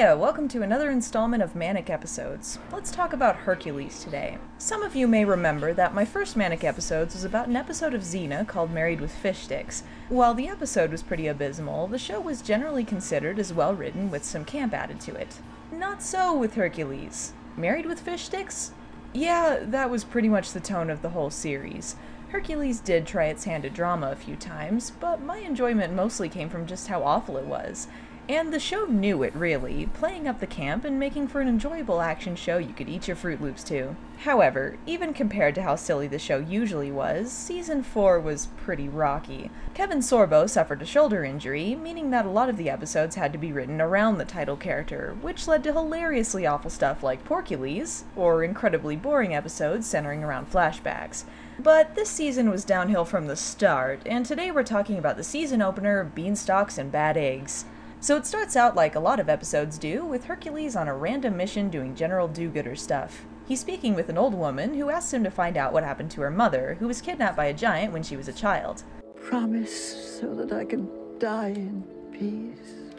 Hiya, welcome to another installment of Manic Episodes. Let's talk about Hercules today. Some of you may remember that my first Manic Episodes was about an episode of Xena called Married with Fish Sticks. While the episode was pretty abysmal, the show was generally considered as well written with some camp added to it. Not so with Hercules. Married with Fish Sticks? Yeah, that was pretty much the tone of the whole series. Hercules did try its hand at drama a few times, but my enjoyment mostly came from just how awful it was. And the show knew it, really, playing up the camp and making for an enjoyable action show you could eat your Fruit Loops to. However, even compared to how silly the show usually was, Season 4 was pretty rocky. Kevin Sorbo suffered a shoulder injury, meaning that a lot of the episodes had to be written around the title character, which led to hilariously awful stuff like Porcules, or incredibly boring episodes centering around flashbacks. But this season was downhill from the start, and today we're talking about the season opener, Beanstalks and Bad Eggs. So it starts out like a lot of episodes do, with Hercules on a random mission doing general do-gooder stuff. He's speaking with an old woman who asks him to find out what happened to her mother, who was kidnapped by a giant when she was a child. Promise so that I can die in peace.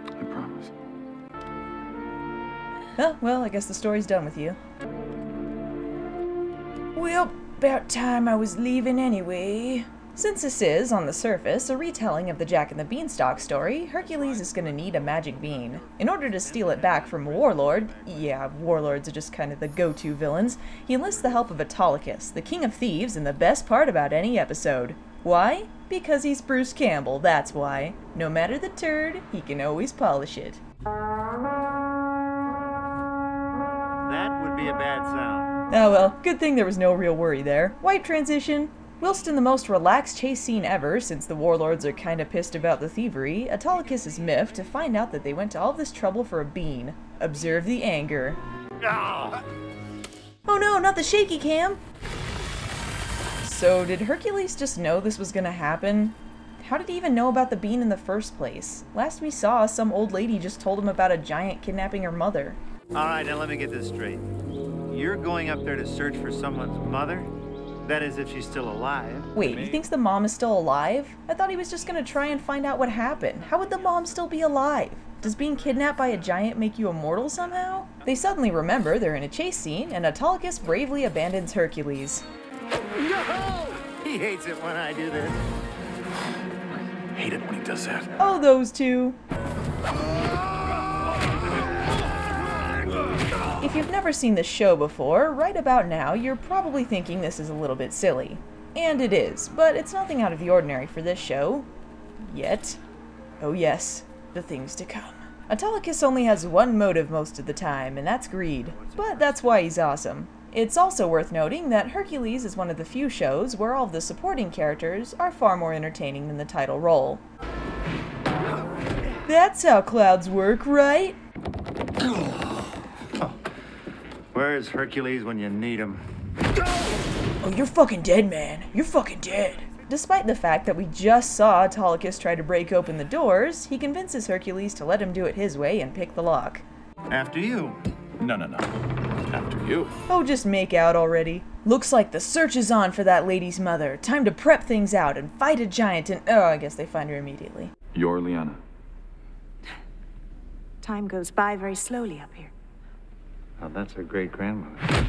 I promise. Oh, well, I guess the story's done with you. Well, about time I was leaving anyway. Since this is, on the surface, a retelling of the Jack and the Beanstalk story, Hercules is gonna need a magic bean. In order to steal it back from a warlord, yeah, warlords are just kind of the go-to villains, he enlists the help of Autolycus, the king of thieves and the best part about any episode. Why? Because he's Bruce Campbell, that's why. No matter the turd, he can always polish it. That would be a bad sound. Oh well, good thing there was no real worry there. Wipe transition. Whilst in the most relaxed chase scene ever, since the warlords are kinda pissed about the thievery, Autolycus is miffed to find out that they went to all this trouble for a bean. Observe the anger. Oh. Oh no, not the shaky cam! So did Hercules just know this was gonna happen? How did he even know about the bean in the first place? Last we saw, some old lady just told him about a giant kidnapping her mother. Alright, now let me get this straight. You're going up there to search for someone's mother? That is, if she's still alive. Wait, he thinks the mom is still alive? I thought he was just gonna try and find out what happened. How would the mom still be alive? Does being kidnapped by a giant make you immortal somehow? They suddenly remember they're in a chase scene, and Autolycus bravely abandons Hercules. No! He hates it when I do this. I hate it when he does that. Oh, those two. If you've never seen this show before, right about now, you're probably thinking this is a little bit silly. And it is, but it's nothing out of the ordinary for this show. Yet. Oh yes, the things to come. Autolycus only has one motive most of the time, and that's greed. But that's why he's awesome. It's also worth noting that Hercules is one of the few shows where all of the supporting characters are far more entertaining than the title role. That's how clouds work, right? Where's Hercules when you need him? Oh, you're fucking dead, man. You're fucking dead. Despite the fact that we just saw Autolycus try to break open the doors, he convinces Hercules to let him do it his way and pick the lock. After you. No. After you. Oh, just make out already. Looks like the search is on for that lady's mother. Time to prep things out and fight a giant and... Oh, I guess they find her immediately. You're Liana. Time goes by very slowly up here. Oh, that's her great-grandmother.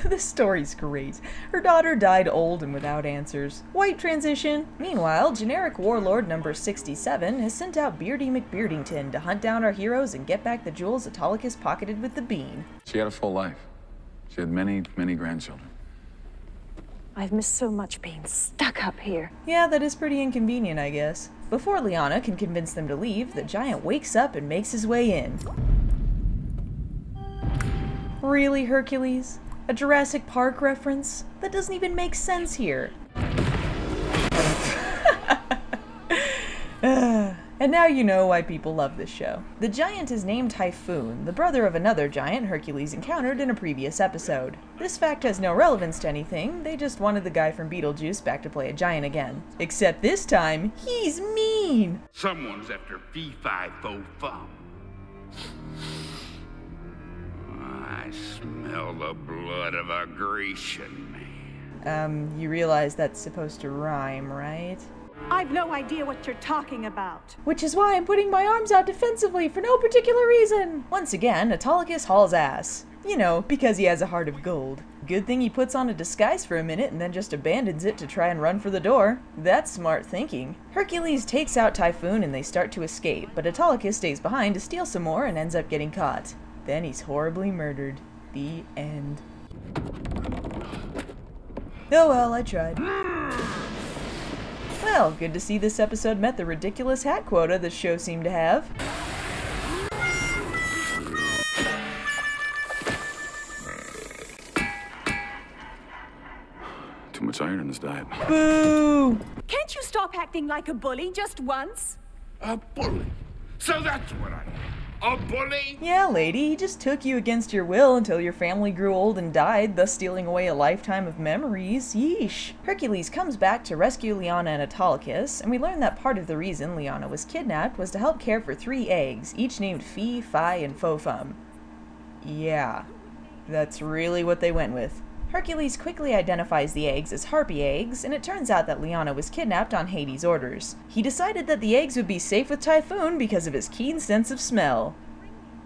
This story's great. Her daughter died old and without answers. White transition. Meanwhile, generic warlord number 67 has sent out Beardy McBeardington to hunt down our heroes and get back the jewels Autolycus pocketed with the bean. She had a full life. She had many grandchildren. I've missed so much being stuck up here. Yeah, that is pretty inconvenient, I guess. Before Liana can convince them to leave, the giant wakes up and makes his way in. Really, Hercules? A Jurassic Park reference? That doesn't even make sense here. And now you know why people love this show. The giant is named Typhoon, the brother of another giant Hercules encountered in a previous episode. This fact has no relevance to anything, they just wanted the guy from Beetlejuice back to play a giant again. Except this time, he's mean! Someone's after fee-fi-fo-fum. I smell the blood of a Grecian man. You realize that's supposed to rhyme, right? I've no idea what you're talking about. Which is why I'm putting my arms out defensively for no particular reason. Once again, Autolycus hauls ass. You know, because he has a heart of gold. Good thing he puts on a disguise for a minute and then just abandons it to try and run for the door. That's smart thinking. Hercules takes out Typhoon and they start to escape, but Autolycus stays behind to steal some more and ends up getting caught. Then he's horribly murdered. The end. Oh well, I tried. Well, good to see this episode met the ridiculous hat quota this show seemed to have. Too much iron in this diet. Boo! Can't you stop acting like a bully just once? A bully. So that's what I am. A bully? Yeah, lady, he just took you against your will until your family grew old and died, thus stealing away a lifetime of memories. Yeesh. Hercules comes back to rescue Liana and Autolycus, and we learn that part of the reason Liana was kidnapped was to help care for 3 eggs, each named Fee, Fi, and Fo-Fum. Yeah, that's really what they went with. Hercules quickly identifies the eggs as harpy eggs, and it turns out that Liana was kidnapped on Hades' orders. He decided that the eggs would be safe with Typhoon because of his keen sense of smell.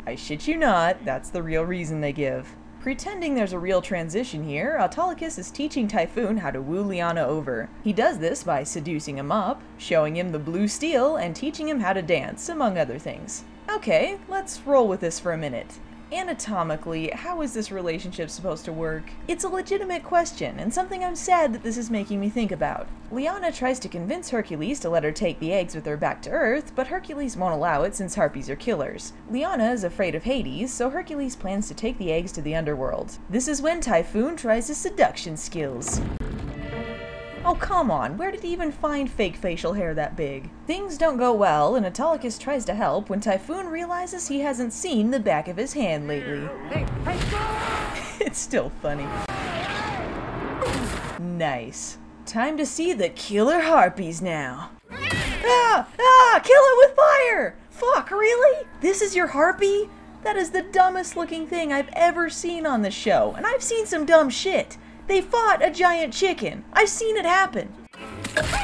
I shit you not, that's the real reason they give. Pretending there's a real transition here, Autolycus is teaching Typhoon how to woo Liana over. He does this by seducing him up, showing him the blue steel, and teaching him how to dance, among other things. Okay, let's roll with this for a minute. Anatomically, how is this relationship supposed to work? It's a legitimate question, and something I'm sad that this is making me think about. Liana tries to convince Hercules to let her take the eggs with her back to Earth, but Hercules won't allow it since harpies are killers. Liana is afraid of Hades, so Hercules plans to take the eggs to the underworld. This is when Typhoon tries his seduction skills. Oh come on, where did he even find fake facial hair that big? Things don't go well, and Autolycus tries to help when Typhoon realizes he hasn't seen the back of his hand lately. It's still funny. Nice. Time to see the killer harpies now. Kill it with fire! Fuck, really? This is your harpy? That is the dumbest looking thing I've ever seen on the show, and I've seen some dumb shit. They fought a giant chicken. I've seen it happen.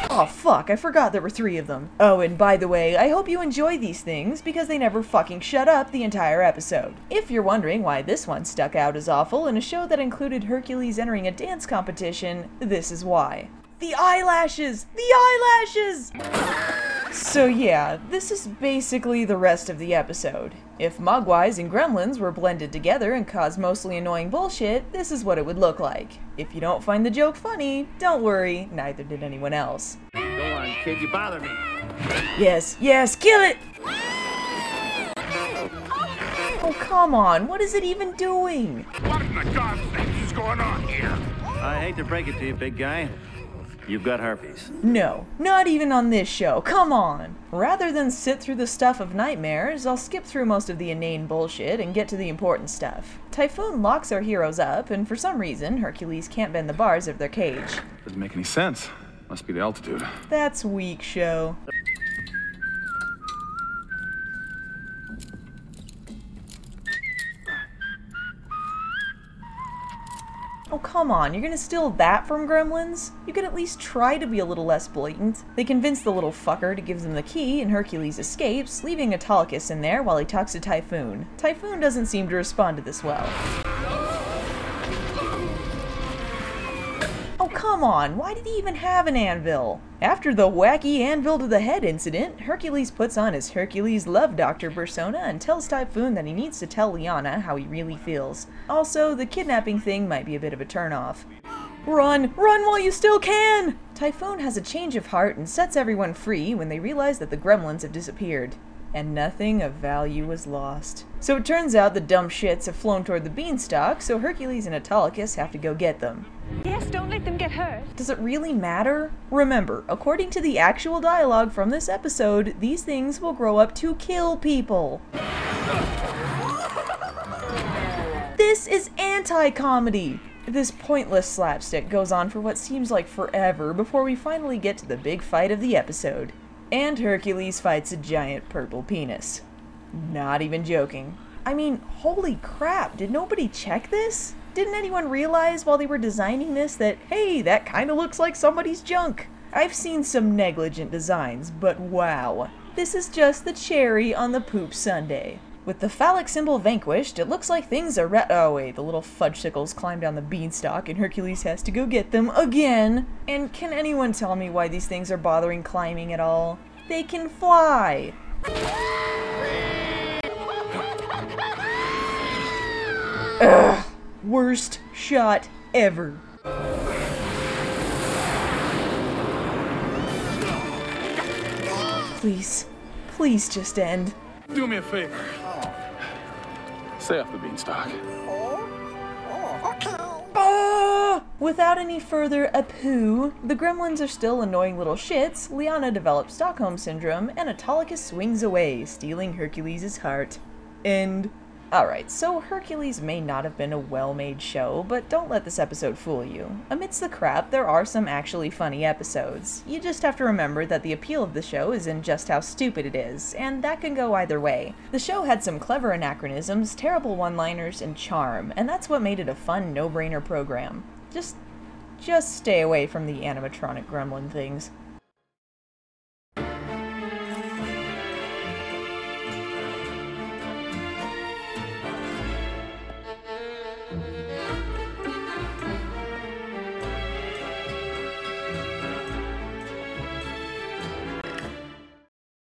Oh fuck, I forgot there were 3 of them. Oh, and by the way, I hope you enjoy these things because they never fucking shut up the entire episode. If you're wondering why this one stuck out as awful in a show that included Hercules entering a dance competition, this is why. The eyelashes! The eyelashes! So yeah, this is basically the rest of the episode. If Mogwais and Gremlins were blended together and caused mostly annoying bullshit, this is what it would look like. If you don't find the joke funny, don't worry, neither did anyone else. Go on, kid, you bother me. Yes, yes, kill it! Oh, come on, what is it even doing? What in the God's name is going on here? I hate to break it to you, big guy. You've got herpes. No, not even on this show, come on! Rather than sit through the stuff of nightmares, I'll skip through most of the inane bullshit and get to the important stuff. Typhoon locks our heroes up, and for some reason, Hercules can't bend the bars of their cage. Doesn't make any sense. Must be the altitude. That's weak, show. Oh, come on, you're gonna steal that from Gremlins? You could at least try to be a little less blatant. They convince the little fucker to give them the key, and Hercules escapes, leaving Autolycus in there while he talks to Typhoon. Typhoon doesn't seem to respond to this well. Oh, come on, why did he even have an anvil? After the wacky anvil to the head incident, Hercules puts on his Hercules Love Doctor persona and tells Typhoon that he needs to tell Liana how he really feels. Also, the kidnapping thing might be a bit of a turnoff. Run! Run while you still can! Typhoon has a change of heart and sets everyone free when they realize that the Gremlins have disappeared. And nothing of value was lost. So it turns out the dumb shits have flown toward the Beanstalk, so Hercules and Autolycus have to go get them. Yes, don't let them get hurt. Does it really matter? Remember, according to the actual dialogue from this episode, these things will grow up to kill people. This is anti-comedy! This pointless slapstick goes on for what seems like forever before we finally get to the big fight of the episode. And Hercules fights a giant purple penis. Not even joking. I mean, holy crap, did nobody check this? Didn't anyone realize while they were designing this that, hey, that kinda looks like somebody's junk? I've seen some negligent designs, but wow. This is just the cherry on the poop sundae. With the phallic symbol vanquished, it looks like things are oh wait, the little fudgesicles climb down the beanstalk and Hercules has to go get them again. And can anyone tell me why these things are bothering climbing at all? They can fly! Ugh, worst shot ever. Please, please just end. Do me a favor. Stay off the beanstalk. Without any further ado, the Gremlins are still annoying little shits, Liana develops Stockholm Syndrome, and Autolycus swings away, stealing Hercules' heart. End. Alright, so Hercules may not have been a well-made show, but don't let this episode fool you. Amidst the crap, there are some actually funny episodes. You just have to remember that the appeal of the show is in just how stupid it is, and that can go either way. The show had some clever anachronisms, terrible one-liners, and charm, and that's what made it a fun, no-brainer program. Just stay away from the animatronic gremlin things.